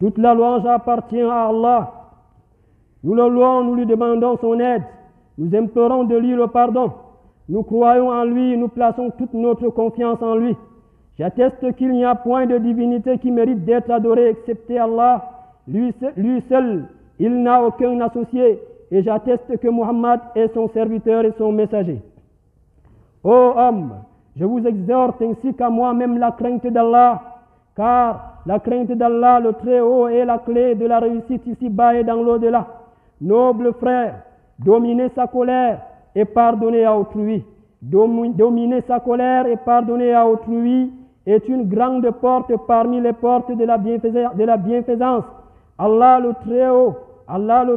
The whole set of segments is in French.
Toute la louange appartient à Allah. Nous le louons, nous lui demandons son aide. Nous implorons de lui le pardon. Nous croyons en lui et nous plaçons toute notre confiance en lui. J'atteste qu'il n'y a point de divinité qui mérite d'être adorée excepté Allah. Lui seul, il n'a aucun associé. Et j'atteste que Muhammad est son serviteur et son messager. Ô homme, je vous exhorte ainsi qu'à moi-même la crainte d'Allah, car la crainte d'Allah, le Très-Haut, est la clé de la réussite ici-bas et dans l'au-delà. Noble frère, dominez sa colère et pardonnez à autrui. Dominer sa colère et pardonner à autrui est une grande porte parmi les portes de la bienfaisance. Allah le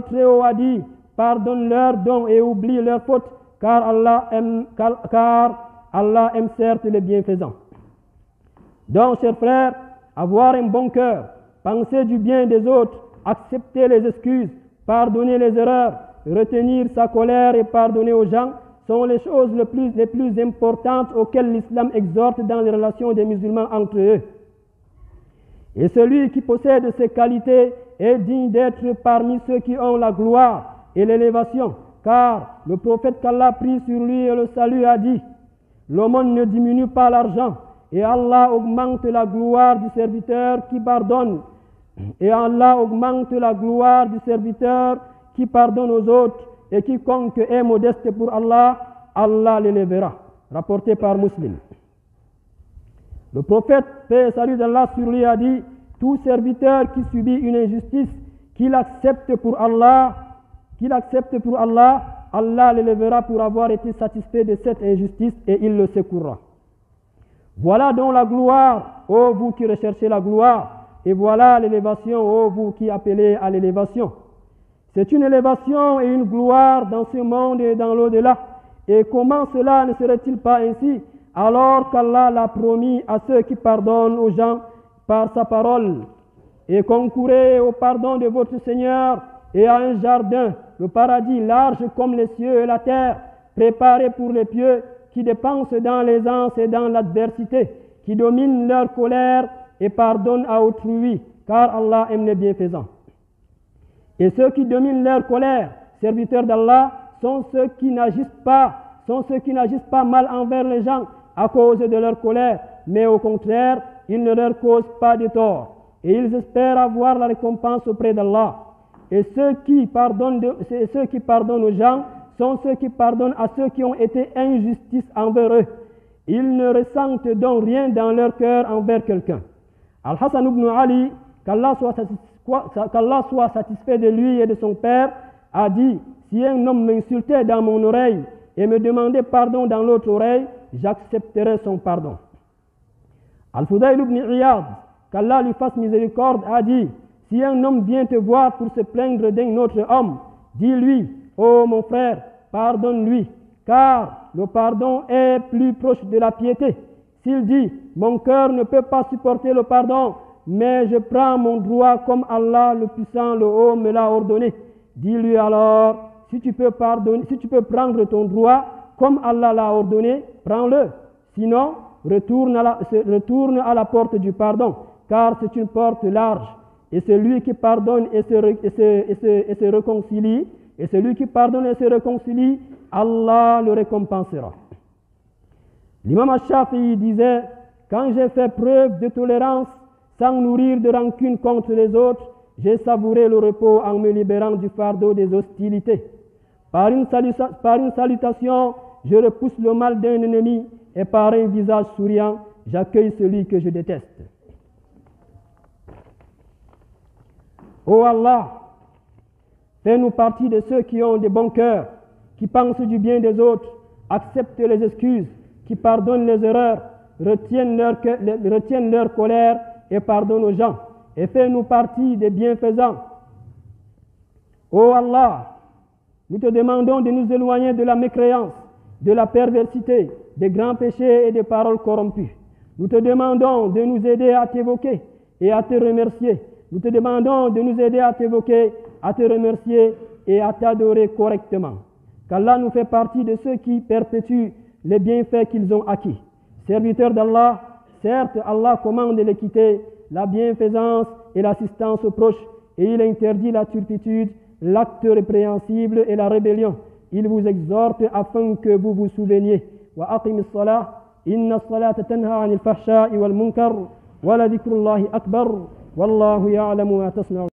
Très-Haut a dit, pardonne leurs dons et oublie leurs fautes, car Allah aime certes les bienfaisants. Donc, chers frères, avoir un bon cœur, penser du bien des autres, accepter les excuses, pardonner les erreurs, retenir sa colère et pardonner aux gens sont les choses les plus importantes auxquelles l'islam exhorte dans les relations des musulmans entre eux. Et celui qui possède ces qualités est digne d'être parmi ceux qui ont la gloire et l'élévation, car le prophète qu'Allah prie sur lui et le salut a dit, l'aumône ne diminue pas l'argent, et Allah augmente la gloire du serviteur qui pardonne. Et Allah augmente la gloire du serviteur qui pardonne aux autres, et quiconque est modeste pour Allah, Allah l'élèvera. Rapporté par Muslim. Le prophète, paix et salut d'Allah sur lui, a dit, tout serviteur qui subit une injustice, qu'il accepte pour Allah, Allah l'élèvera pour avoir été satisfait de cette injustice et il le secourra. Voilà donc la gloire, ô vous qui recherchez la gloire, et voilà l'élévation, ô vous qui appelez à l'élévation. C'est une élévation et une gloire dans ce monde et dans l'au-delà. Et comment cela ne serait-il pas ainsi, alors qu'Allah l'a promis à ceux qui pardonnent aux gens par sa parole. Et concourez au pardon de votre Seigneur et à un jardin, le paradis large comme les cieux et la terre, préparé pour les pieux qui dépensent dans l'aisance et dans l'adversité, qui dominent leur colère et pardonnent à autrui, car Allah aime les bienfaisants. Et ceux qui dominent leur colère, serviteurs d'Allah, sont ceux qui n'agissent pas mal envers les gens à cause de leur colère, mais au contraire, ils ne leur causent pas de tort. Et ils espèrent avoir la récompense auprès d'Allah. Et ceux qui pardonnent aux gens sont ceux qui pardonnent à ceux qui ont été injustice envers eux. Ils ne ressentent donc rien dans leur cœur envers quelqu'un. Al-Hassan ibn Ali, qu'Allah soit satisfait de lui et de son père, a dit, si un homme m'insultait dans mon oreille et me demandait pardon dans l'autre oreille, j'accepterai son pardon. Al-Fudayl ibn Iyad, qu'Allah lui fasse miséricorde, a dit, si un homme vient te voir pour se plaindre d'un autre homme, dis-lui, ô mon frère, pardonne-lui, car le pardon est plus proche de la piété. S'il dit, mon cœur ne peut pas supporter le pardon, mais je prends mon droit comme Allah le puissant, le haut, me l'a ordonné. Dis-lui alors, si tu peux prendre ton droit comme Allah l'a ordonné, prends-le. Sinon, retourne à la porte du pardon, car c'est une porte large. Et celui qui pardonne et se réconcilie, Allah le récompensera. L'imam Al-Shafi'i disait, quand j'ai fait preuve de tolérance, sans nourrir de rancune contre les autres, j'ai savouré le repos en me libérant du fardeau des hostilités. Par une salutation, je repousse le mal d'un ennemi, et par un visage souriant, j'accueille celui que je déteste. Ô Allah, fais-nous partie de ceux qui ont de bons cœurs, qui pensent du bien des autres, acceptent les excuses, qui pardonnent les erreurs, retiennent leur colère et pardonnent aux gens, et fais-nous partie des bienfaisants. Ô Allah, nous te demandons de nous éloigner de la mécréance, de la perversité, des grands péchés et des paroles corrompues. Nous te demandons de nous aider à t'évoquer et à te remercier. Nous te demandons de nous aider à t'évoquer, à te remercier et à t'adorer correctement. Qu'Allah nous fait partie de ceux qui perpétuent les bienfaits qu'ils ont acquis. Serviteurs d'Allah, certes Allah commande l'équité, la bienfaisance et l'assistance aux proches, et il interdit la turpitude, l'acte répréhensible et la rébellion. Il vous exhorte afin que vous vous souveniez. Wa aqim as-salah, inna as-salata tanha 'anil fahsha'i wal munkar, wa la dhikrullahi akbar, wallahu ya'lamu ma tasna'un.